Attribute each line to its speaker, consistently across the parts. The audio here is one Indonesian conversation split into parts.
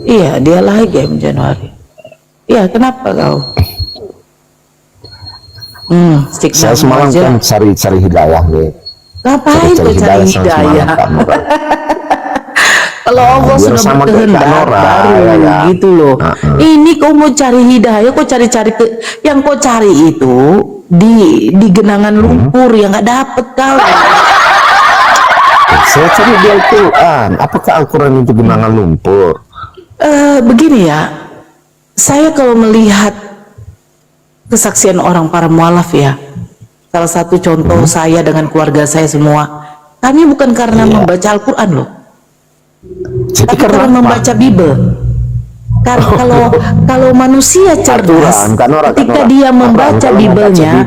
Speaker 1: Iya, dia lagi Januari. Iya, kenapa kau?
Speaker 2: Saya semalam kan cari hidayah nih.
Speaker 1: Ngapain kau cari hidayah? Kalau Allah sudah berkehendak baru gitu loh. Ini kau mau cari hidayah, kau cari-cari yang kau cari itu di genangan lumpur yang nggak dapet kau.
Speaker 2: Saya cari di Al-Quran. Apakah Al-Quran itu genangan lumpur?
Speaker 1: Begini ya, saya kalau melihat kesaksian orang para mualaf ya, salah satu contoh saya dengan keluarga saya semua, kami bukan karena membaca Al-Quran loh, tapi karena membaca Bible. Kalau manusia cerdas, ketika dia membaca Bible-nya,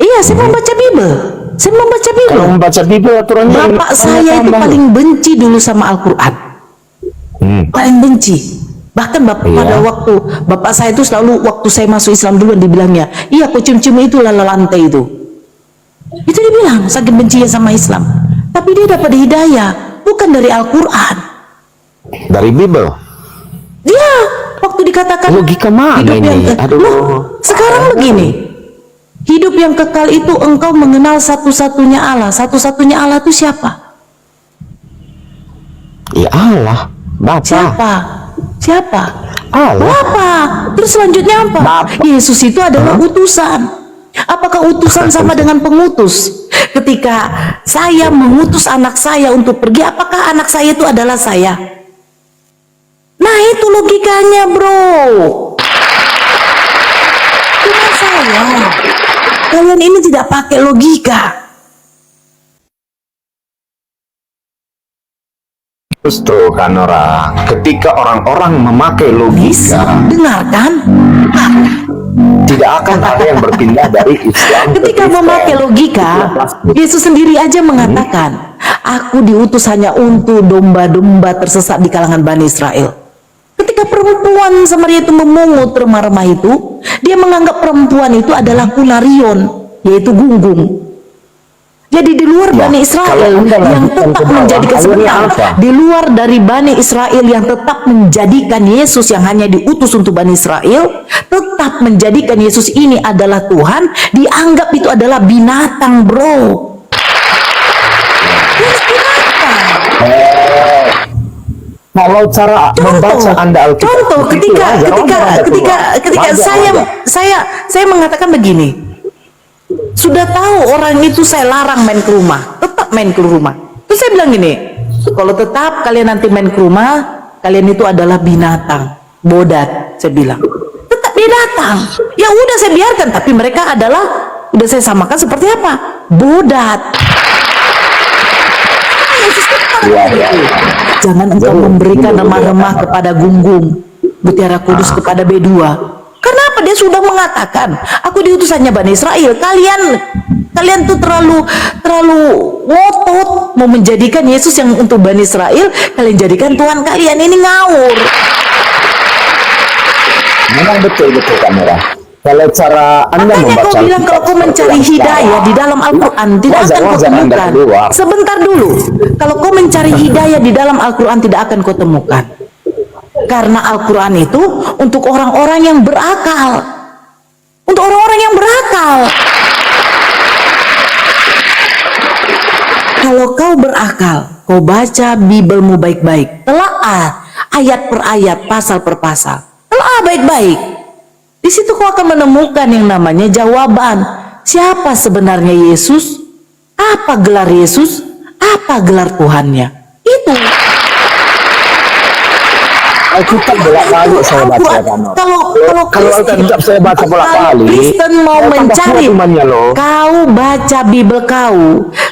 Speaker 1: iya, saya membaca Bible. Saya membaca Bible.
Speaker 2: Kalau membaca Bible aturannya,
Speaker 1: bapak saya itu paling benci dulu sama Al-Quran. Paling benci. Bahkan pada waktu bapak saya itu selalu, waktu saya masuk Islam dulu dibilangnya, iya kok cium-cium itu lala lantai itu dibilang saking bencinya sama Islam. Tapi dia dapat hidayah bukan dari Al-Quran,
Speaker 2: dari Bible.
Speaker 1: Dia waktu dikatakan
Speaker 2: logika mana ini?
Speaker 1: Sekarang begini, hidup yang kekal itu engkau mengenal satu-satunya Allah. Satu-satunya Allah itu siapa?
Speaker 2: Ya Allah, Bapa.
Speaker 1: Siapa?
Speaker 2: Allah.
Speaker 1: Bapa. Terus selanjutnya apa?
Speaker 2: Bapa.
Speaker 1: Yesus itu adalah utusan. Apakah utusan sama dengan pengutus? Ketika saya mengutus anak saya untuk pergi, apakah anak saya itu adalah saya? Nah, itu logikanya, bro. Cuma saya. Kalian ini tidak pakai logika.
Speaker 2: Justru kan ketika orang-orang memakai logika,
Speaker 1: dengarkan,
Speaker 2: tidak akan ada yang berpindah dari Islam.
Speaker 1: Ketika memakai logika, Yesus sendiri aja mengatakan, aku diutus hanya untuk domba-domba tersesat di kalangan Bani Israel. Ketika perempuan Samaria itu memungut remah-remah itu, dia menganggap perempuan itu adalah kunarion, yaitu gunggung. Jadi di luar Bani Israel yang tetap menjadikan, sebentar, di luar dari Bani Israel yang tetap menjadikan Yesus yang hanya diutus untuk Bani Israel, tetap menjadikan Yesus ini adalah Tuhan, dianggap itu adalah binatang, bro.
Speaker 2: Kalau cara membaca Anda Alkitab,
Speaker 1: contoh ketika saya mengatakan begini, sudah tahu orang itu saya larang main ke rumah, tetap main ke rumah. Terus saya bilang gini, kalau tetap kalian nanti main ke rumah, kalian itu adalah binatang, bodat, saya bilang. Tetap dia datang, ya udah saya biarkan, tapi mereka adalah, udah saya samakan seperti apa? Bodat. Jangan engkau memberikan remah-remah kepada gunggung, mutiara kudus kepada bedua. Kenapa? Dia sudah mengatakan, aku diutusannya Bani Israel. Kalian tuh terlalu ngotot mau menjadikan Yesus yang untuk Bani Israel, kalian jadikan Tuhan kalian. Ini ngawur.
Speaker 2: Memang betul kamera. Kalau cara Anda
Speaker 1: makanya kau bilang kalau kau mencari hidayah di dalam Al-Quran tidak akan kau temukan. Sebentar dulu, kalau kau mencari hidayah di dalam Al-Quran tidak akan kau temukan. Karena Al-Quran itu untuk orang-orang yang berakal. Untuk orang-orang yang berakal. Kalau kau berakal, kau baca Biblemu baik-baik, telaah ayat per ayat, pasal per pasal, telaah baik-baik. Di situ kau akan menemukan yang namanya jawaban. Siapa sebenarnya Yesus? Apa gelar Yesus? Apa gelar Tuhannya? Itu.
Speaker 2: Alkitab bolak-balik saya baca kan. Kalau Alkitab saya baca bolak-balik,
Speaker 1: Kristen mau mencari, kau baca Bible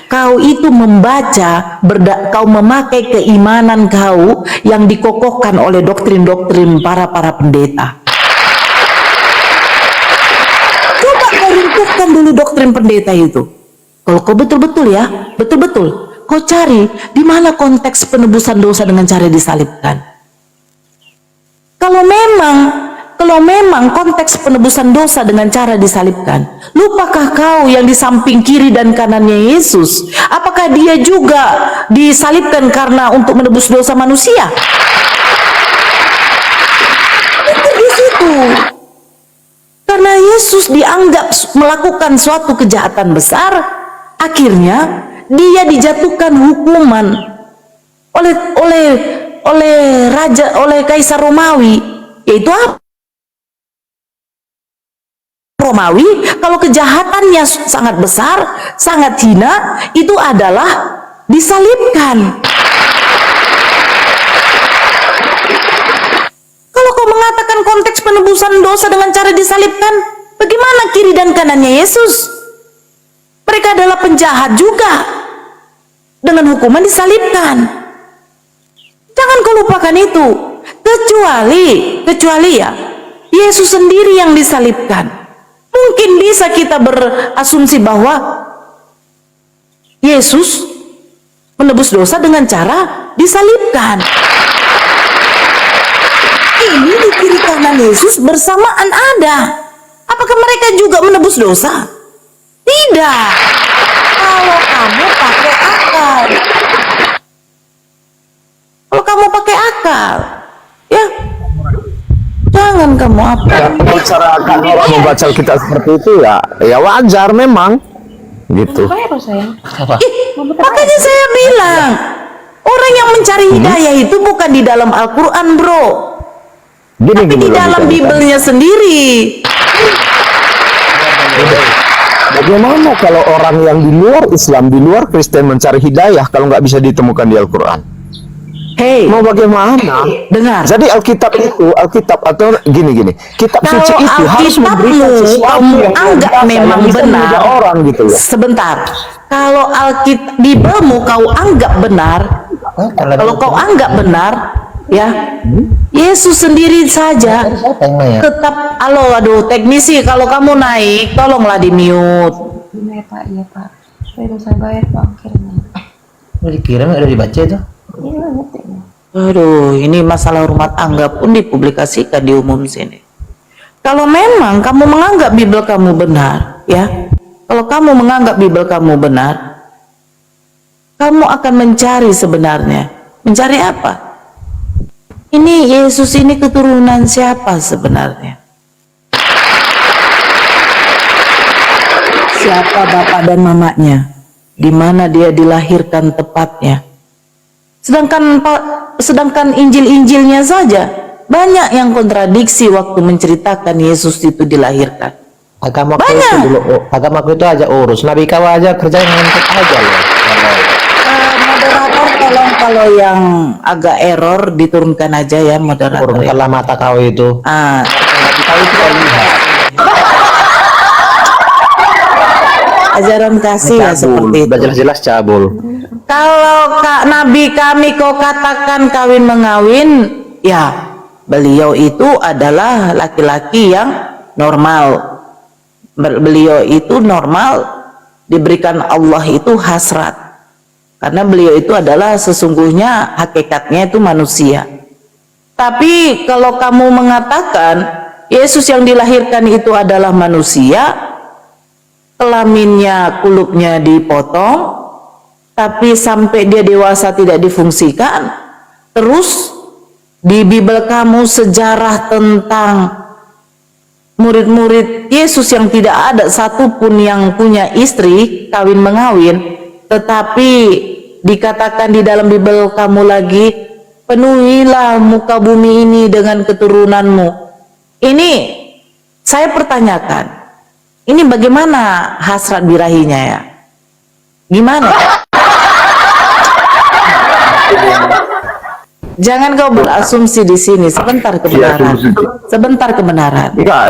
Speaker 1: kau itu membaca, kau memakai keimanan kau yang dikokohkan oleh doktrin-doktrin para pendeta. Coba kau runtuhkan dulu doktrin pendeta itu. Kalau kau betul-betul ya, betul-betul kau cari di mana konteks penebusan dosa dengan cara disalibkan. Kalau memang konteks penebusan dosa dengan cara disalibkan, lupakah kau yang di samping kiri dan kanannya Yesus? Apakah dia juga disalibkan karena untuk menebus dosa manusia? itu. Karena Yesus dianggap melakukan suatu kejahatan besar, akhirnya dia dijatuhkan hukuman oleh Kaisar Romawi, yaitu apa? Romawi, kalau kejahatannya sangat besar, sangat hina, itu adalah disalibkan. Kalau kau mengatakan konteks penebusan dosa dengan cara disalibkan, bagaimana kiri dan kanannya Yesus? Mereka adalah penjahat juga, dengan hukuman disalibkan. Jangan kau lupakan itu. Kecuali ya, Yesus sendiri yang disalibkan. Mungkin bisa kita berasumsi bahwa Yesus menebus dosa dengan cara disalibkan. Ini di kiri kanan Yesus bersamaan ada. Apakah mereka juga menebus dosa? Tidak. Kalau kamu pakai akal. Kalau kamu pakai akal, ya jangan kamu apa?
Speaker 2: Ya, kalau cara orang membaca Alkitab seperti itu ya wajar memang gitu.
Speaker 1: Makanya saya bilang, orang yang mencari hidayah itu bukan di dalam Al-Quran, bro, tapi di dalam Bibelnya sendiri.
Speaker 2: Bagaimana kalau orang yang di luar Islam, di luar Kristen mencari hidayah kalau nggak bisa ditemukan di Al-Quran?
Speaker 1: Hei,
Speaker 2: Mau bagaimana?
Speaker 1: dengar.
Speaker 2: Jadi Alkitab atau gini, kitab
Speaker 1: Kalau
Speaker 2: suci itu harus memberikan sesuatu
Speaker 1: kamu
Speaker 2: yang
Speaker 1: anggap
Speaker 2: biasa,
Speaker 1: memang
Speaker 2: yang bisa
Speaker 1: benar,
Speaker 2: mengubah orang gitu ya.
Speaker 1: Sebentar, kalau Alkitab Bibelmu kau anggap benar, kalau kau anggap benar, ya Yesus sendiri saja tetap. Aduh teknisi, kalau kamu naik tolonglah di mute.
Speaker 3: Iya Pak, saya udah saya bayar Pak akhirnya.
Speaker 4: Udah dikirim, udah dibaca itu.
Speaker 3: Iya ngerti.
Speaker 1: Aduh, ini masalah rumah tangga pun dipublikasikan di umum sini. Kalau memang kamu menganggap Bibel kamu benar, ya, kalau kamu menganggap Bibel kamu benar, kamu akan mencari sebenarnya. Mencari apa? Ini Yesus ini keturunan siapa sebenarnya? Siapa bapak dan mamanya? Di mana dia dilahirkan tepatnya? Sedangkan Injil-Injilnya saja banyak yang kontradiksi waktu menceritakan Yesus itu dilahirkan.
Speaker 4: Agamaku
Speaker 1: Banyak.
Speaker 4: itu dulu, agamaku itu aja urus. Nabi kau aja kerjanya ngantuk aja loh.
Speaker 1: Moderator tolong kalau yang agak error diturunkan aja ya moderator.
Speaker 4: Urunkanlah mata kau itu. Nabi kau itu kau lihat.
Speaker 1: Ajaran kasih ya seperti
Speaker 4: Udah
Speaker 1: itu.
Speaker 4: jelas-jelas cabul.
Speaker 1: Kalau Nabi kami kau katakan kawin mengawin, ya beliau itu adalah laki-laki yang normal. Beliau itu normal, diberikan Allah itu hasrat. Karena beliau itu adalah sesungguhnya hakikatnya itu manusia. Tapi kalau kamu mengatakan Yesus yang dilahirkan itu adalah manusia, kelaminnya, kulupnya dipotong, tapi sampai dia dewasa tidak difungsikan. Terus di Bibel kamu sejarah tentang murid-murid Yesus yang tidak ada satupun yang punya istri kawin mengawin, tetapi dikatakan di dalam Bibel kamu lagi, penuhilah muka bumi ini dengan keturunanmu. Ini saya pertanyakan, ini bagaimana hasrat birahinya ya? Gimana? Jangan kau berasumsi di sini. Sebentar kebenaran. Sebentar kebenaran. Ya,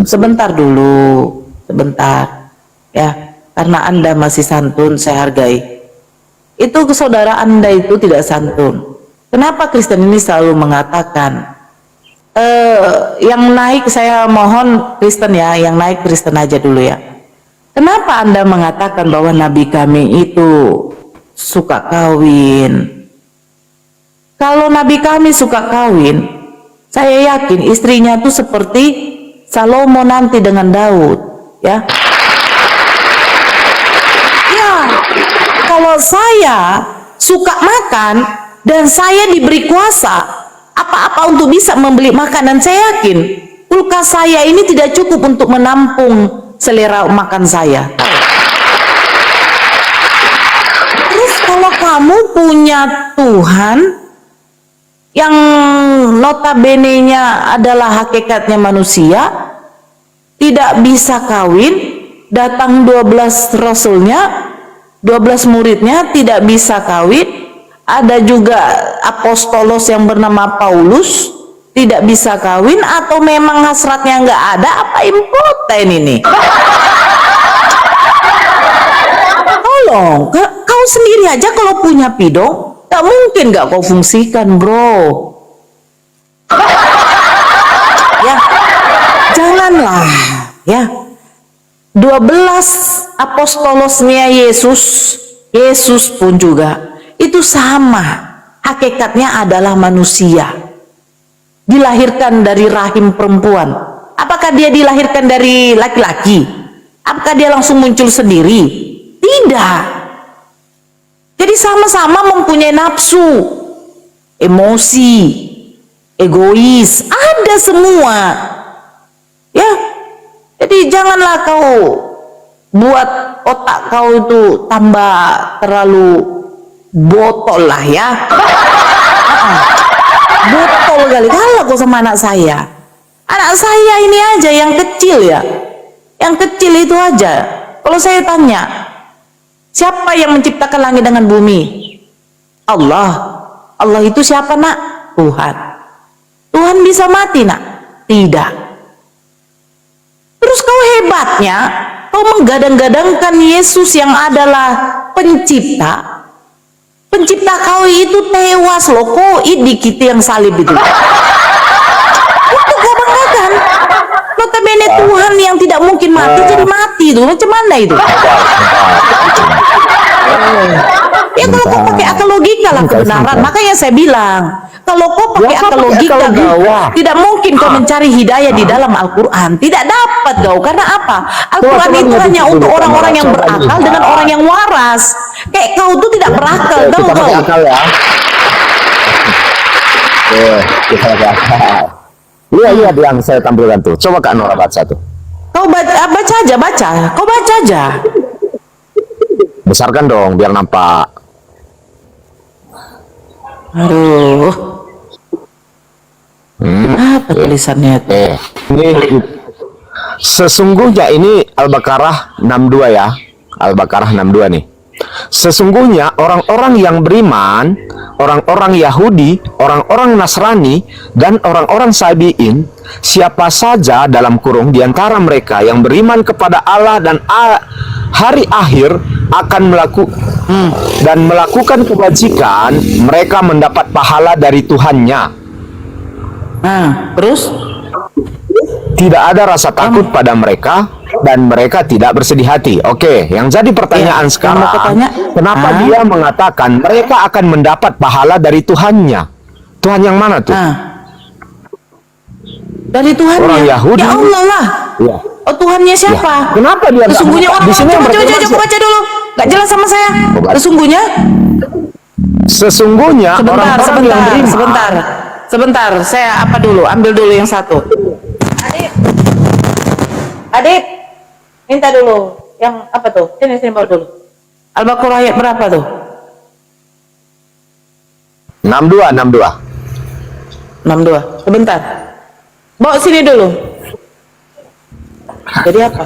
Speaker 1: sebentar dulu. Sebentar. Ya, karena Anda masih santun, saya hargai. Itu saudara Anda itu tidak santun. Kenapa Kristen ini selalu mengatakan yang naik, saya mohon Kristen ya, yang naik Kristen aja dulu ya. Kenapa Anda mengatakan bahwa Nabi kami itu suka kawin? Kalau Nabi kami suka kawin, saya yakin istrinya tuh seperti Salomo nanti dengan Daud, ya. Ya, kalau saya suka makan dan saya diberi kuasa apa-apa untuk bisa membeli makanan, saya yakin kulkas saya ini tidak cukup untuk menampung selera makan saya. Terus kalau kamu punya Tuhan yang notabene-nya adalah hakikatnya manusia, tidak bisa kawin, datang 12 rasulnya, 12 muridnya tidak bisa kawin, ada juga apostolos yang bernama Paulus tidak bisa kawin, atau memang hasratnya nggak ada, apa impoten ini? Tolong, kau sendiri aja kalau punya pidong, tak mungkin nggak kau fungsikan, bro. Ya, janganlah, ya. 12 apostolosnya Yesus pun juga itu sama, hakikatnya adalah manusia, dilahirkan dari rahim perempuan. Apakah dia dilahirkan dari laki-laki? Apakah dia langsung muncul sendiri? Tidak. Jadi sama-sama mempunyai nafsu, emosi, egois, ada semua. Ya, jadi janganlah kau buat otak kau itu tambah terlalu botol lah ya. Botol kali kalau kau sama anak saya. Anak saya ini aja yang kecil ya. Yang kecil itu aja. Kalau saya tanya, siapa yang menciptakan langit dengan bumi? Allah. Allah itu siapa, nak? Tuhan. Tuhan bisa mati, nak? Tidak. Terus kau hebatnya, kau menggadang-gadangkan Yesus yang adalah pencipta. Pencipta kau itu tewas loh, kok dikit yang salib itu. Itu kau banggakan. Notabene Tuhan yang tidak mungkin mati jadi mati itu. Macam mana itu? Ya kalau kau pakai akal logika lah kebenaran. Makanya saya bilang, kalau kau pakai akal logika kau, tidak mungkin kau mencari hidayah di dalam Al-Quran. Tidak dapat kau. Karena apa? Al-Quran itu hanya untuk orang-orang yang berakal dengan orang yang waras. Kayak kau tuh tidak berakal, tahu kau?
Speaker 2: Akal ya. Kita akal. Lihat yang saya tampilkan tuh. Coba Kak Nora baca tuh.
Speaker 1: Kau baca aja, baca. Kau baca aja.
Speaker 2: Besarkan dong biar nampak.
Speaker 1: Aduh. Apa tulisannya itu?
Speaker 2: Ini sesungguhnya ini Al-Baqarah 62 ya. Al-Baqarah 62 nih. Sesungguhnya orang-orang yang beriman, orang-orang Yahudi, orang-orang Nasrani, dan orang-orang Sabi'in, siapa saja dalam kurung di antara mereka yang beriman kepada Allah dan hari akhir akan melakukan kebajikan, mereka mendapat pahala dari Tuhannya.
Speaker 1: Nah, terus?
Speaker 2: Tidak ada rasa takut pada mereka dan mereka tidak bersedih hati. Oke, yang jadi pertanyaan sekarang, kenapa dia mengatakan mereka akan mendapat pahala dari Tuhannya? Tuhan yang mana tuh?
Speaker 1: Dari Tuhannya.
Speaker 2: Orang Yahudi.
Speaker 1: Ya Allah lah.
Speaker 2: Ya.
Speaker 1: Oh, Tuhannya siapa?
Speaker 2: Ya. Kenapa dia
Speaker 1: sesungguhnya orang
Speaker 2: di sini
Speaker 1: coba baca dulu. Gak jelas sama saya. Sesungguhnya orang-orang yang beriman. Sebentar, saya apa dulu? Ambil dulu yang satu. Adik, minta dulu yang apa tuh? Sini bawa dulu. Al-Baqarah ayat berapa tuh?
Speaker 2: 62.
Speaker 1: Sebentar. Bawa sini dulu. Jadi apa?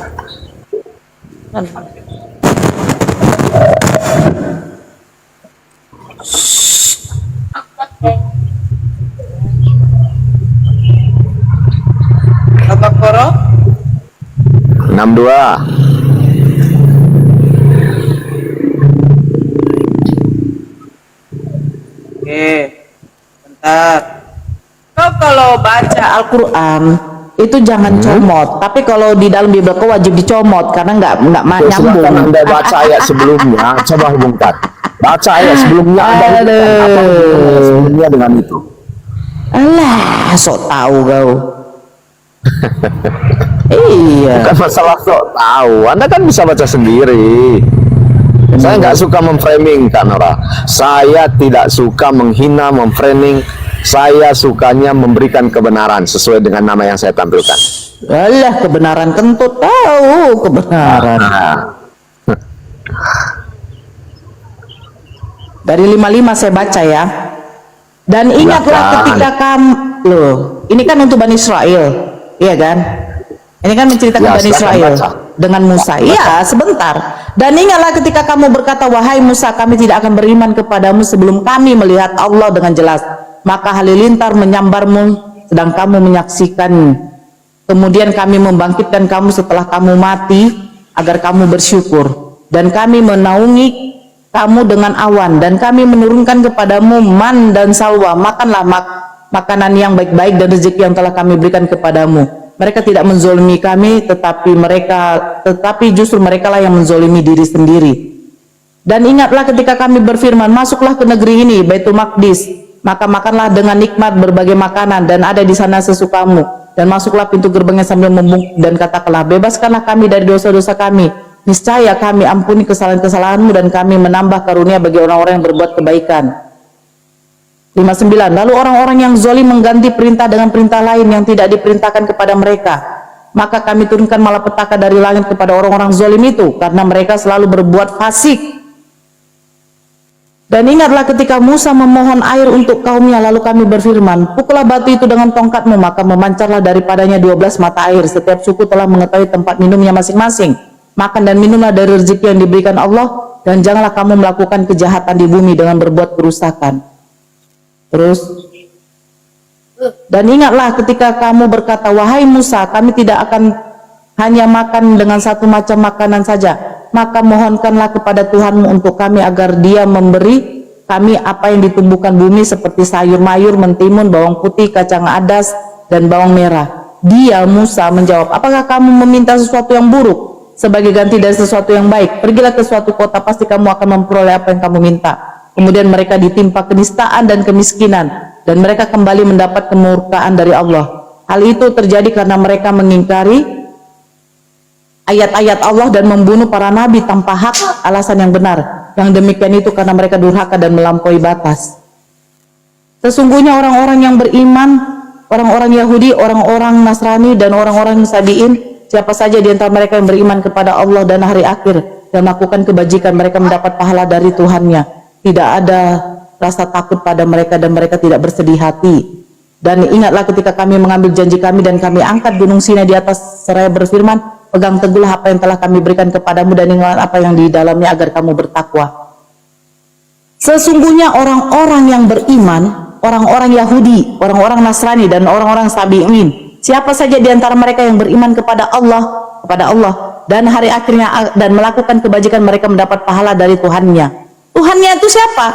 Speaker 1: Al-Baqarah
Speaker 2: 62.
Speaker 1: Oke, bentar. Kau kalau baca Al-Quran itu jangan comot, tapi kalau di dalam Bible kau wajib dicomot karena nggak nyambung.
Speaker 2: Anda baca ayat sebelumnya, coba hubungkan. Baca ayat sebelumnya, sebelumnya dengan itu.
Speaker 1: Alah, sok tahu kau. Iya.
Speaker 2: Bukan masalah sok tahu, Anda kan bisa baca sendiri. Saya nggak suka memframing, Kak Nora. Saya tidak suka menghina, memframing Saya sukanya memberikan kebenaran sesuai dengan nama yang saya tampilkan.
Speaker 1: Alah, kebenaran kentut tahu kebenaran. Dari 55 saya baca ya. Dan ingatlah
Speaker 2: Silakan.
Speaker 1: ketika kamu, loh, ini kan untuk Bani Israel, iya kan? Ini kan menceritakan
Speaker 2: Ya,
Speaker 1: Bani
Speaker 2: silakan
Speaker 1: Israel
Speaker 2: baca.
Speaker 1: dengan Musa. Iya, sebentar. Dan ingatlah ketika kamu berkata, wahai Musa, kami tidak akan beriman kepadamu sebelum kami melihat Allah dengan jelas. Maka halilintar menyambarmu, sedang kamu menyaksikan. Kemudian kami membangkitkan kamu setelah kamu mati, agar kamu bersyukur. Dan kami menaungi kamu dengan awan, dan kami menurunkan kepadamu man dan salwa. Makanlah makanan yang baik-baik dan rezeki yang telah kami berikan kepadamu. Mereka tidak menzolimi kami, tetapi justru mereka lah yang menzolimi diri sendiri. Dan ingatlah ketika kami berfirman, masuklah ke negeri ini, Baitul Maqdis, maka makanlah dengan nikmat berbagai makanan, dan ada di sana sesukamu. Dan masuklah pintu gerbangnya sambil membungkuk, dan katakanlah, bebaskanlah kami dari dosa-dosa kami. Niscaya kami ampuni kesalahan-kesalahanmu, dan kami menambah karunia bagi orang-orang yang berbuat kebaikan. 59. Lalu orang-orang yang zalim mengganti perintah dengan perintah lain yang tidak diperintahkan kepada mereka. Maka kami turunkan malapetaka dari langit kepada orang-orang zalim itu, karena mereka selalu berbuat fasik. Dan ingatlah ketika Musa memohon air untuk kaumnya, lalu kami berfirman, pukullah batu itu dengan tongkatmu, maka memancarlah daripadanya 12 mata air. Setiap suku telah mengetahui tempat minumnya masing-masing. Makan dan minumlah dari rezeki yang diberikan Allah, dan janganlah kamu melakukan kejahatan di bumi dengan berbuat kerusakan. Terus, dan ingatlah ketika kamu berkata, wahai Musa, kami tidak akan hanya makan dengan satu macam makanan saja, maka mohonkanlah kepada Tuhanmu untuk kami agar Dia memberi kami apa yang ditumbuhkan bumi seperti sayur mayur, mentimun, bawang putih, kacang adas, dan bawang merah. Dia, Musa, menjawab, apakah kamu meminta sesuatu yang buruk sebagai ganti dari sesuatu yang baik? Pergilah ke suatu kota, pasti kamu akan memperoleh apa yang kamu minta. Kemudian mereka ditimpa kenistaan dan kemiskinan, dan mereka kembali mendapat kemurkaan dari Allah. Hal itu terjadi karena mereka mengingkari ayat-ayat Allah dan membunuh para nabi tanpa hak alasan yang benar. Yang demikian itu karena mereka durhaka dan melampaui batas. Sesungguhnya orang-orang yang beriman, orang-orang Yahudi, orang-orang Nasrani, dan orang-orang Sabi'in, siapa saja di antara mereka yang beriman kepada Allah dan hari akhir dan melakukan kebajikan, mereka mendapat pahala dari Tuhannya. Tidak ada rasa takut pada mereka, dan mereka tidak bersedih hati. Dan ingatlah ketika kami mengambil janji kami dan kami angkat gunung Sinai di atas seraya berfirman, pegang teguhlah apa yang telah kami berikan kepadamu dan ingatlah apa yang di dalamnya agar kamu bertakwa. Sesungguhnya orang-orang yang beriman, orang-orang Yahudi, orang-orang Nasrani, dan orang-orang Sabi'in, siapa saja di antara mereka yang beriman kepada Allah dan hari akhirnya dan melakukan kebajikan, mereka mendapat pahala dari Tuhannya. Tuhannya itu siapa?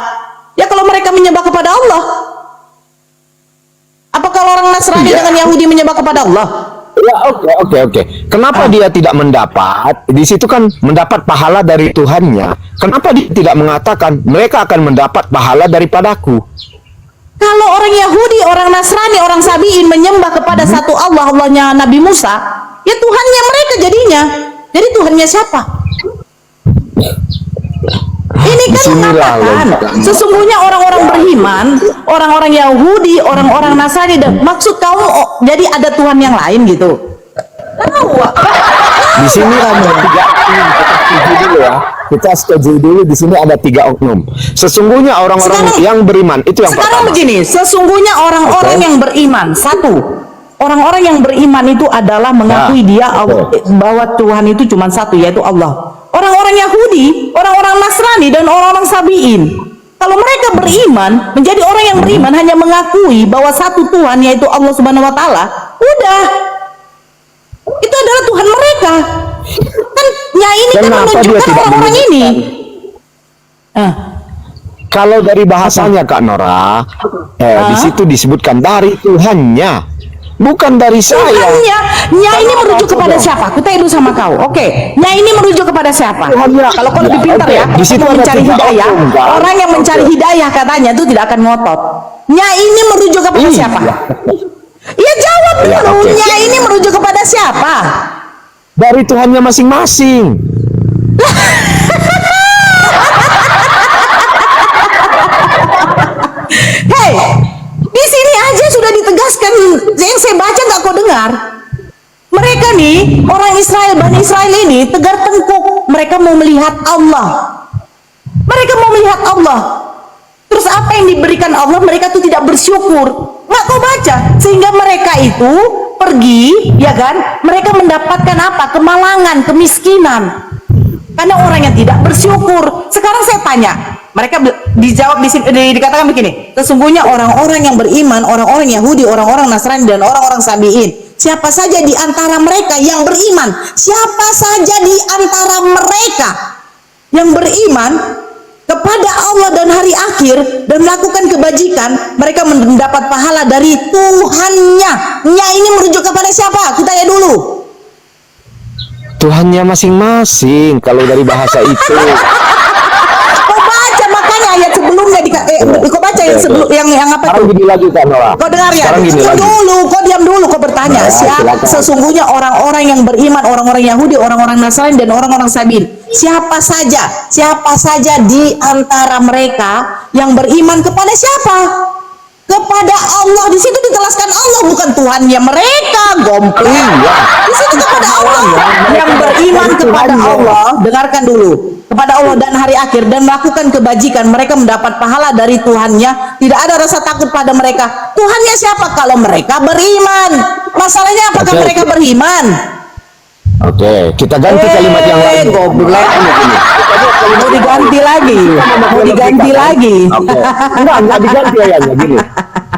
Speaker 1: Ya kalau mereka menyembah kepada Allah. Apa kalau orang Nasrani dengan Yahudi menyembah kepada Allah?
Speaker 2: Ya, oke. Kenapa dia tidak mendapat? Di situ kan mendapat pahala dari Tuhannya. Kenapa dia tidak mengatakan mereka akan mendapat pahala daripadaku?
Speaker 1: Kalau orang Yahudi, orang Nasrani, orang Sabi'in menyembah kepada satu Allah, Allahnya Nabi Musa, ya Tuhannya mereka jadinya. Jadi Tuhannya siapa? Ini kan mengatakan sesungguhnya orang-orang beriman, orang-orang Yahudi, orang-orang Nasrani, dan maksud kamu jadi ada Tuhan yang lain gitu? Tahu?
Speaker 2: Di sini ada tiga oknum. Kita setuju dulu ya. Kita setuju dulu, di sini ada 3 oknum. Sesungguhnya orang-orang yang beriman itu yang
Speaker 1: sekarang
Speaker 2: pertama.
Speaker 1: begini, sesungguhnya orang-orang yang beriman, satu, orang-orang yang beriman itu adalah mengakui bahwa Tuhan itu cuma satu, yaitu Allah. Orang-orang Yahudi, orang-orang Nasrani, dan orang-orang Sabi'in, kalau mereka beriman, menjadi orang yang beriman hanya mengakui bahwa satu Tuhan, yaitu Allah Subhanahu wa Ta'ala, udah, itu adalah Tuhan mereka. Kan Nyai ini kan menunjukkan orang-orang ini.
Speaker 2: Kalau dari bahasanya Kak Nora, di situ disebutkan dari Tuhannya, bukan dari saya.
Speaker 1: Tuhannya, Nyai ini merujuk kepada siapa? Kita itu sama kau. Oke, Nyai ini merujuk kepada siapa? Kalau kau lebih pintar ya,
Speaker 2: di situ
Speaker 1: kalau mencari hidayah, orang yang mencari hidayah katanya itu tidak akan ngotot. Nyai ini merujuk kepada siapa? Ya jawab dulu, Nyai ini merujuk kepada siapa?
Speaker 2: Dari Tuhannya masing-masing.
Speaker 1: Hei, di sini Ini aja sudah ditegaskan, yang saya baca nggak kau dengar. Mereka nih, orang Israel, Bani Israel ini tegar tengkuk. Mereka mau melihat Allah. Mereka mau melihat Allah. Terus apa yang diberikan Allah, mereka tuh tidak bersyukur. Nggak kau baca. Sehingga mereka itu pergi, ya kan? Mereka mendapatkan apa? Kemalangan, kemiskinan. Karena orang yang tidak bersyukur. Sekarang saya tanya, mereka dijawab di sini, dikatakan begini, sesungguhnya orang-orang yang beriman, orang-orang Yahudi, orang-orang Nasrani, dan orang-orang Sabi'in, siapa saja di antara mereka yang beriman, siapa saja di antara mereka yang beriman kepada Allah dan hari akhir dan melakukan kebajikan, mereka mendapat pahala dari Tuhannya. Nya ini merujuk kepada siapa? Kita tanya dulu.
Speaker 2: Tuhannya masing-masing kalau dari bahasa itu.
Speaker 1: Kau baca makanya ayat sebelumnya kau baca yang sebelum yang apa
Speaker 2: Sekarang
Speaker 1: tuh?
Speaker 2: gini lagi kan, Noah.
Speaker 1: Kau dengar ya?
Speaker 2: Sekarang gini
Speaker 1: Diam
Speaker 2: lagi.
Speaker 1: dulu, kau diam dulu, kau bertanya.
Speaker 2: Ya, silakan.
Speaker 1: Sesungguhnya orang-orang yang beriman, orang-orang Yahudi, orang-orang Nasrani, dan orang-orang Sabi'in. Siapa saja di antara mereka yang beriman kepada siapa? Kepada Allah. Di situ ditelaskan Allah, bukan Tuhannya mereka, gompel.
Speaker 2: Iya.
Speaker 1: Di situ kepada Allah yang beriman kepada Allah. Dengarkan dulu. Kepada Allah dan hari akhir dan melakukan kebajikan, mereka mendapat pahala dari Tuhannya. Tidak ada rasa takut pada mereka. Tuhannya siapa? Kalau mereka beriman. Masalahnya apakah
Speaker 2: Oke.
Speaker 1: mereka beriman?
Speaker 2: Oke, kita ganti kalimat yang lain.
Speaker 1: Goblok. Mau diganti lagi. Mau diganti lagi.
Speaker 2: Oke. Enggak diganti ayatnya gini.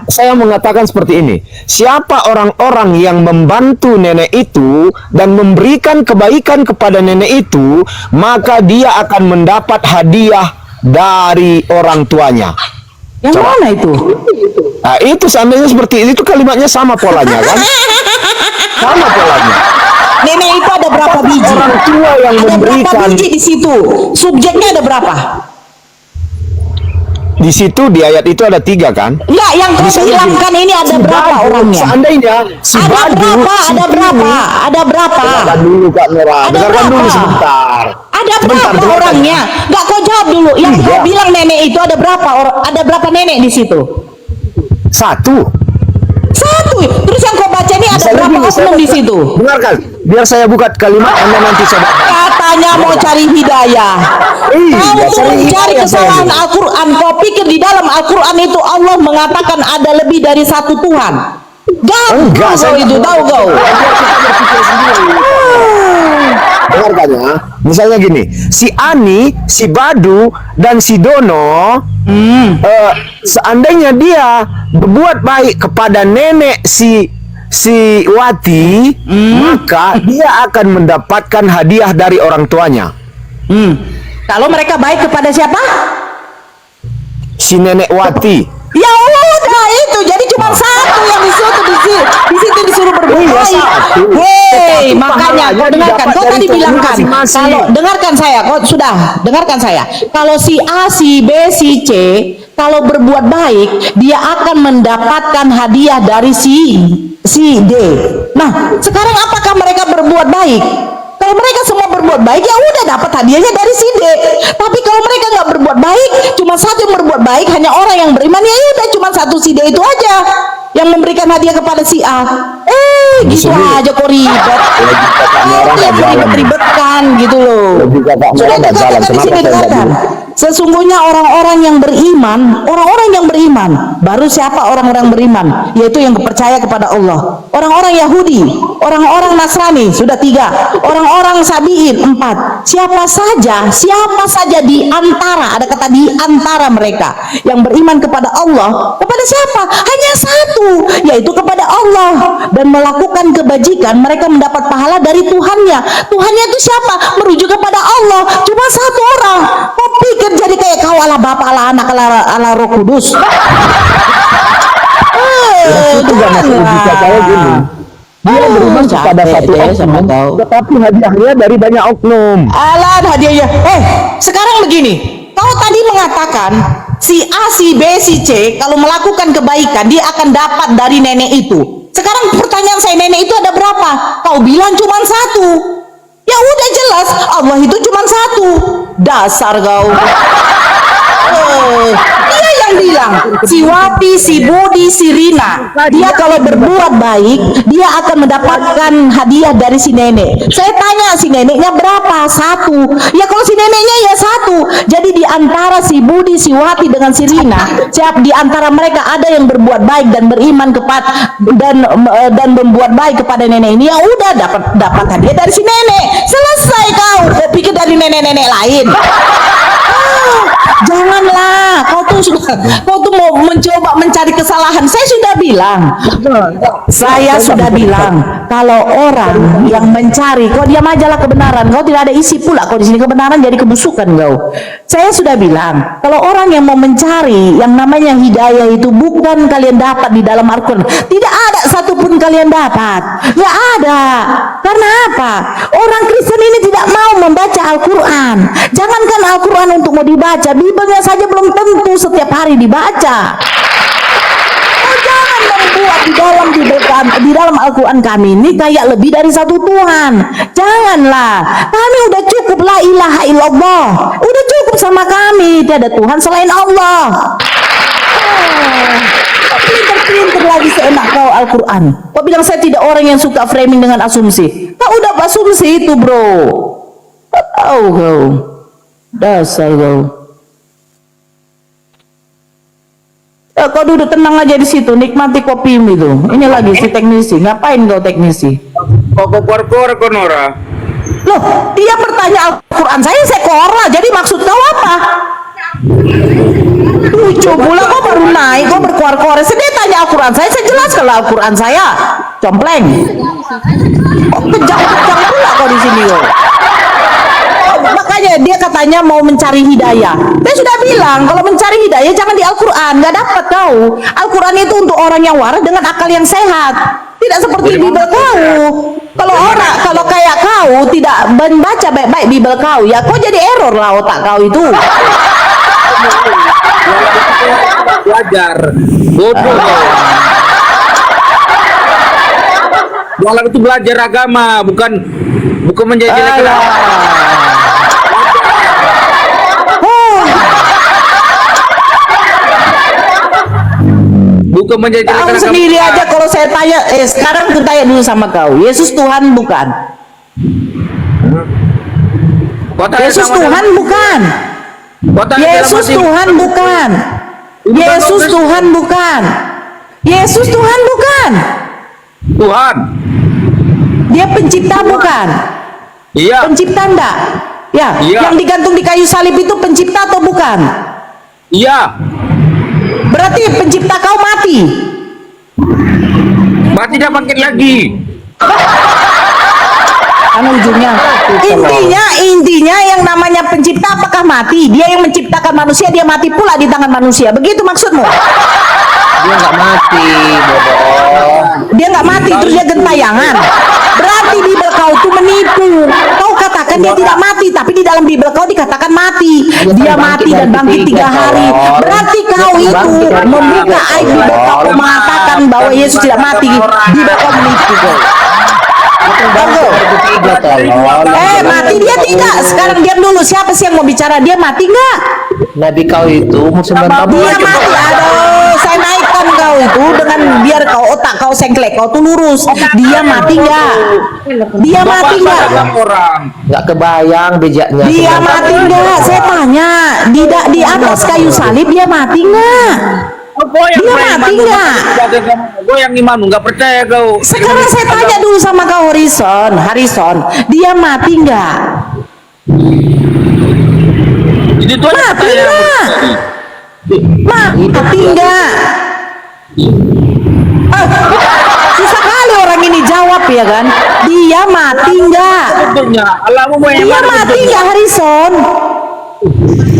Speaker 2: Saya mengatakan seperti ini. Siapa orang-orang yang membantu nenek itu dan memberikan kebaikan kepada nenek itu, maka dia akan mendapat hadiah dari orang tuanya.
Speaker 1: Yang
Speaker 2: Coba.
Speaker 1: mana itu?
Speaker 2: Nah, itu seandainya seperti itu kalimatnya sama polanya kan? Sama polanya.
Speaker 1: Nenek itu ada berapa biji?
Speaker 2: Orang tua yang
Speaker 1: Ada berapa
Speaker 2: memberikan
Speaker 1: biji di situ? Subjeknya ada berapa?
Speaker 2: di situ di ayat itu ada 3 kan?
Speaker 1: Enggak, yang kau
Speaker 2: Misalnya
Speaker 1: hilangkan
Speaker 2: gini,
Speaker 1: ini ada
Speaker 2: si
Speaker 1: berapa
Speaker 2: Badu,
Speaker 1: orangnya?
Speaker 2: Seandainya si
Speaker 1: Ada
Speaker 2: Badu,
Speaker 1: berapa?
Speaker 2: si
Speaker 1: Ada berapa?
Speaker 2: Tini,
Speaker 1: Ada berapa?
Speaker 2: dengarkan dulu Kak Nora,
Speaker 1: Ada
Speaker 2: dengarkan dulu
Speaker 1: berapa?
Speaker 2: sebentar.
Speaker 1: Ada
Speaker 2: Sebentar,
Speaker 1: berapa
Speaker 2: dengarkan.
Speaker 1: orangnya? Enggak, kau jawab dulu. Yang kau
Speaker 2: Iya.
Speaker 1: bilang nenek itu ada berapa? Ada berapa nenek di situ?
Speaker 2: 1.
Speaker 1: Satu. Terus yang kau baca ini ada
Speaker 2: Misalnya
Speaker 1: berapa
Speaker 2: gini, saya
Speaker 1: oknum di
Speaker 2: baca-
Speaker 1: situ?
Speaker 2: Dengarkan, biar saya buka kalimat Anda nanti coba.
Speaker 1: Katanya mau cari hidayah.
Speaker 2: Iya,
Speaker 1: Kau
Speaker 2: cari
Speaker 1: mencari
Speaker 2: hidayah
Speaker 1: kesalahan
Speaker 2: saya.
Speaker 1: Al-Quran. Kau pikir di dalam Al-Quran itu Allah mengatakan ada lebih dari satu Tuhan?
Speaker 2: Enggak,
Speaker 1: Gampang kau itu, tahu kau?
Speaker 2: Dengarkan ya. Misalnya gini, si Ani, si Badu, dan si Dono, seandainya dia berbuat baik kepada nenek si Wati, maka dia akan mendapatkan hadiah dari orang tuanya.
Speaker 1: Kalau mereka baik kepada siapa?
Speaker 2: Si nenek Wati.
Speaker 1: Ya udah itu, jadi cuma satu yang di situ disuruh berbuat
Speaker 2: Iya,
Speaker 1: baik.
Speaker 2: satu.
Speaker 1: Hei,
Speaker 2: Tetapi
Speaker 1: makanya
Speaker 2: pahalanya
Speaker 1: kau dengarkan,
Speaker 2: didapat
Speaker 1: kau
Speaker 2: dari
Speaker 1: tadi
Speaker 2: Tuhan
Speaker 1: bilangkan,
Speaker 2: masing-masing.
Speaker 1: kalau dengarkan saya, kau sudah dengarkan saya. Kalau si A, si B, si C, kalau berbuat baik, dia akan mendapatkan hadiah dari si D. Nah, sekarang apakah mereka berbuat baik? Kalau mereka semua berbuat baik, ya udah dapat hadiahnya dari si D. Tapi kalau mereka nggak berbuat baik, cuma satu yang berbuat baik, hanya orang yang beriman, ya udah cuma satu si D itu aja yang memberikan hadiah kepada si A. Gitu
Speaker 2: sini.
Speaker 1: aja kok ribet.
Speaker 2: Logika Kak Nora nggak jalan.
Speaker 1: Ribet-ribetkan gitu loh.
Speaker 2: Logika Kak Nora
Speaker 1: Sudah
Speaker 2: nggak jalan.
Speaker 1: dikatakan di
Speaker 2: Kenapa
Speaker 1: sini,
Speaker 2: saya nggak
Speaker 1: dengarkan.
Speaker 2: bilang?
Speaker 1: Sesungguhnya orang-orang yang beriman, baru siapa orang-orang beriman? Yaitu yang percaya kepada Allah. Orang-orang Yahudi, orang-orang Nasrani, sudah 3. Orang-orang Sabi'in, 4. Siapa saja di antara, ada kata di antara mereka yang beriman kepada Allah, kepada siapa? Hanya satu, yaitu kepada Allah, dan melakukan kebajikan, mereka mendapat pahala dari Tuhannya. Tuhannya itu siapa? Merujuk kepada Allah. Cuma satu orang. Kau pikir jadi kayak kau ala Bapa, ala Anak, ala Roh Kudus?
Speaker 2: Itu gak masuk logika saya gini. Dia beriman kepada satu oknum, tetapi hadiahnya dari banyak oknum.
Speaker 1: Alah hadiahnya. Sekarang begini. Kau tadi mengatakan si A, si B, si C kalau melakukan kebaikan dia akan dapat dari nenek itu. Sekarang pertanyaan saya, nenek itu ada berapa? Kau bilang cuma satu. Ya udah jelas Allah itu cuma satu. Dasar kau. Dia yang bilang, si Wati, si Budi, si Rina, dia kalau berbuat baik, dia akan mendapatkan hadiah dari si nenek. Saya tanya, si neneknya berapa? 1. Ya kalau si neneknya ya 1. Jadi di antara si Budi, si Wati dengan si Rina, siap di antara mereka ada yang berbuat baik dan beriman kepada dan membuat baik kepada nenek ini, ya udah dapat hadiah dari si nenek. Selesai kau. Kau pikir dari nenek-nenek lain? Janganlah, kau tuh mau mencoba mencari kesalahan. Saya sudah bilang, kalau orang yang mencari, kau diam aja lah kebenaran. Kau tidak ada isi pula. Kau di sini kebenaran jadi kebusukan kau. Saya sudah bilang, kalau orang yang mau mencari yang namanya hidayah itu bukan kalian dapat di dalam Al-Quran. Tidak ada satupun kalian dapat. Nggak ada. Karena apa? Orang Kristen ini tidak mau membaca Al-Quran. Jangankan Al-Quran untuk mau dibaca, Bibelnya saja belum tentu setiap hari dibaca. Oh, jangan membuat di dalam Al-Quran kami ini kayak lebih dari satu Tuhan. Janganlah. Kami udah cukup la ilaha illallah. Udah cukup sama kami. Tiada Tuhan selain Allah. Pinter-pinter lagi seenak kau Al-Quran. Kau bilang saya tidak orang yang suka framing dengan asumsi. Kau udah asumsi itu, bro. Tahu kau. Dasar kau. Ya, kau duduk tenang aja di situ, nikmati kopimu itu. Ini lagi si teknisi. Ngapain kau teknisi?
Speaker 5: Kok keluar kok Nora?
Speaker 1: Loh, dia bertanya Al-Quran saya kora. Jadi maksud kau apa? Lucu pula kau baru naik, kau berkuar-kuar. Dia tanya Al-Quran saya jelas kalau Al-Quran saya compleng. Kok kejang-kejang pula kau di sini kau. Makanya dia katanya mau mencari hidayah. Saya sudah bilang kalau mencari hidayah jangan di Al-Quran, nggak dapat kau. Al-Quran itu untuk orang yang waras dengan akal yang sehat. Tidak seperti Bibel kau. Kalau kayak kau tidak membaca baik-baik Bibel kau, ya kau jadi error lah otak kau itu.
Speaker 5: Belajar bodoh. Jualan itu belajar agama, bukan menjadi bukan menjadi
Speaker 1: Kau sendiri aja kalau saya tanya, sekarang aku tanya dulu sama kau, Yesus Tuhan bukan? Yesus Tuhan bukan? Yesus Tuhan bukan? Yesus Tuhan bukan? Yesus Tuhan bukan?
Speaker 5: Tuhan.
Speaker 1: Dia pencipta bukan?
Speaker 5: Iya.
Speaker 1: Pencipta enggak? Ya,
Speaker 5: Iya.
Speaker 1: yang digantung di kayu salib itu pencipta atau bukan?
Speaker 5: Iya.
Speaker 1: Berarti pencipta kau mati.
Speaker 5: Berarti dia bangkit lagi.
Speaker 1: Kan ujungnya. Intinya yang namanya pencipta apakah mati? Dia yang menciptakan manusia, dia mati pula di tangan manusia. Begitu maksudmu?
Speaker 4: Dia nggak mati, bodoh.
Speaker 1: Dia nggak mati terus dia gentayangan. Berarti Bibel kau itu menipu. Kau katakan dia tidak mati, tapi di dalam Bibel kau dikatakan mati. Dia mati dan bangkit 3 hari. Berarti kau itu membuka aib Bibel kau mengatakan bahwa Yesus tidak mati. Bibel kau menipu kau. Mati dia tidak. Sekarang diam dulu. Siapa sih yang mau bicara? Dia mati nggak?
Speaker 4: Nabi kau itu musim bertamu.
Speaker 1: Dia mati. Aduh, saya naikkan kau itu dengan biar kau otak kau sengklek, kau tuh lurus. Dia mati nggak? Dia mati nggak?
Speaker 4: Nggak kebayang bejaknya.
Speaker 1: Dia mati nggak? Saya tanya. Di atas kayu salib dia mati nggak? Dia mati nggak?
Speaker 5: Gue yang iman nggak percaya kau.
Speaker 1: Sekarang saya tanya dulu sama kau Harrison, dia mati nggak?
Speaker 5: Jadi tuh
Speaker 1: Mati nggak? Mati nggak? Susah kali orang ini jawab ya kan? Dia mati nggak?
Speaker 5: Bentuknya, Allahmu mau yang
Speaker 1: Dia
Speaker 5: mana
Speaker 1: mati
Speaker 5: bentuknya?
Speaker 1: nggak Harrison?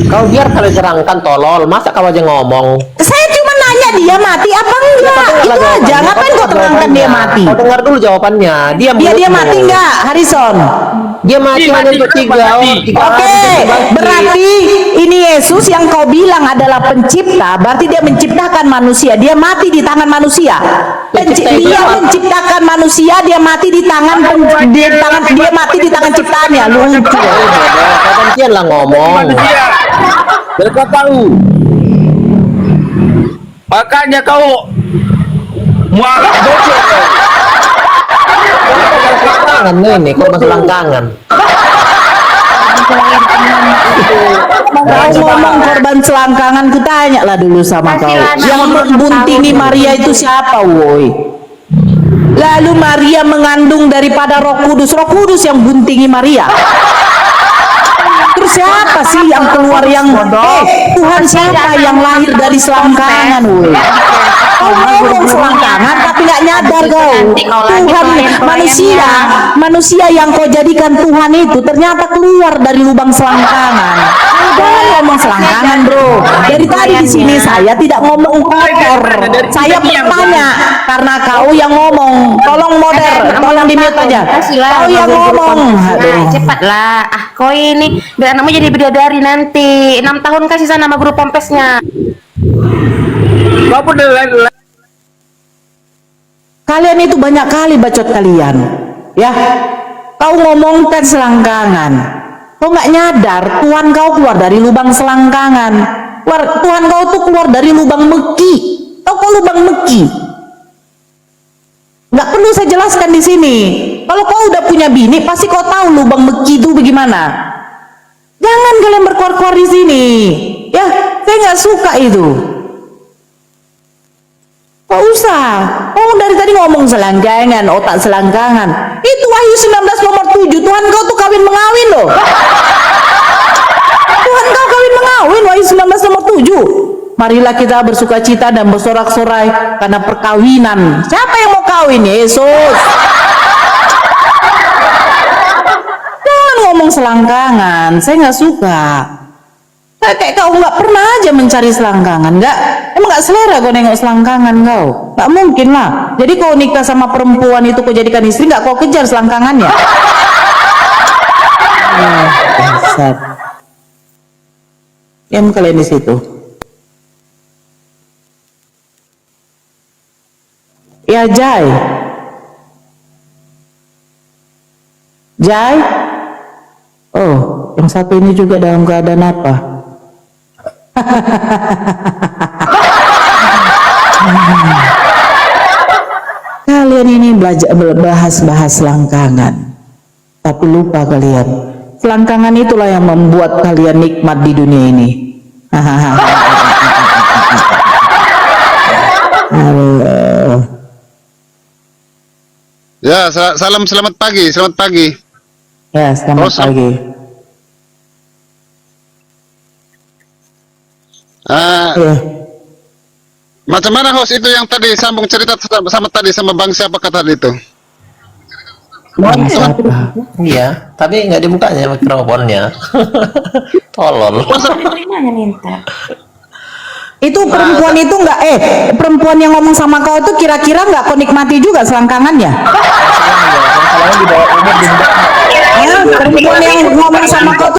Speaker 4: Kau biar kali terangkan tolol. Masa kau aja ngomong?
Speaker 1: Saya cuma nanya dia mati apa enggak? Itu aja. Ngapain kau terangkan dia mati?
Speaker 4: Kau dengar dulu jawabannya. Dia
Speaker 1: Mati nggak, Harrison?
Speaker 4: Dia mati hanya untuk 3
Speaker 1: Oke, berarti ini Yesus yang kau bilang adalah pencipta, berarti dia menciptakan manusia. Dia mati di tangan manusia. Dia menciptakan manusia, dia mati di tangan dia mati di tangan ciptaannya. Lucu.
Speaker 4: Kapan lah ngomong?
Speaker 5: Manusia. Biar kau tahu. Makanya kau mualaf bocor kau.
Speaker 4: Selangkangan ini, korban selangkangan.
Speaker 1: Kau ngomong korban selangkangan, ku tanya lah dulu sama kau.
Speaker 3: Kasihlah
Speaker 1: Yang
Speaker 3: nama
Speaker 1: membuntingi
Speaker 3: tahun.
Speaker 1: Maria itu siapa, woi? Lalu Maria mengandung daripada Roh Kudus. Roh Kudus yang buntingi Maria. Terus siapa sih yang keluar yang Tuhan siapa yang lahir dari selangkangan, woi? Kau ngomong selangkangan tapi nggak nyadar kau. Tuhan manusia yang kau jadikan Tuhan itu ternyata keluar dari lubang selangkangan. Jangan ngomong selangkangan, bro. Dari tadi di sini saya tidak ngomong kotor. Saya bertanya karena kau yang ngomong. Tolong tolong di mute aja. Kau yang ngomong. Aduh.
Speaker 3: Cepatlah. Kau ini biar anakmu jadi bidadari nanti. 6 tahun kasih sana sama guru pompesnya.
Speaker 5: Kau pun
Speaker 1: Kalian itu banyak kali bacot kalian, ya. Kau ngomongkan selangkangan, kau nggak nyadar Tuhan kau keluar dari lubang selangkangan. Tuhan kau tuh keluar dari lubang meki. Tahu kau lubang meki? Nggak perlu saya jelaskan di sini. Kalau kau udah punya bini, pasti kau tahu lubang meki itu bagaimana. Jangan kalian berkuar-kuar di sini, ya. Saya nggak suka itu. Gak usah. Oh, dari tadi ngomong selangkangan, otak selangkangan. Itu Wahyu 19 nomor 7. Tuhan kau tuh kawin mengawin loh. Tuhan kau kawin mengawin, Wahyu 19 nomor 7. Marilah kita bersukacita dan bersorak-sorai karena perkawinan. Siapa yang mau kawin? Yesus. Jangan ngomong selangkangan. Saya nggak suka. Kayak kau nggak pernah aja mencari selangkangan, emang nggak selera kau nengok selangkangan kau, nggak mungkin lah. Jadi kau nikah sama perempuan itu kau jadikan istri, nggak kau kejar selangkangannya? Bangsat. Diam kalian di situ. Ya Jai, oh yang satu ini juga dalam keadaan apa? Kalian ini bahas selangkangan, tapi lupa kalian selangkangan itulah yang membuat kalian nikmat di dunia ini.
Speaker 6: Ya, selamat pagi.
Speaker 1: Ya, selamat pagi. Ya.
Speaker 6: Macam mana host itu yang tadi sambung cerita sama bang siapa kata tadi itu?
Speaker 4: Iya, tapi nggak dibukanya mikrofonnya. Tolol.
Speaker 3: Minta.
Speaker 1: Itu perempuan itu nggak perempuan yang ngomong sama kau itu kira-kira nggak kau nikmati juga selangkangannya? Ya, perempuan yang ngomong sama kau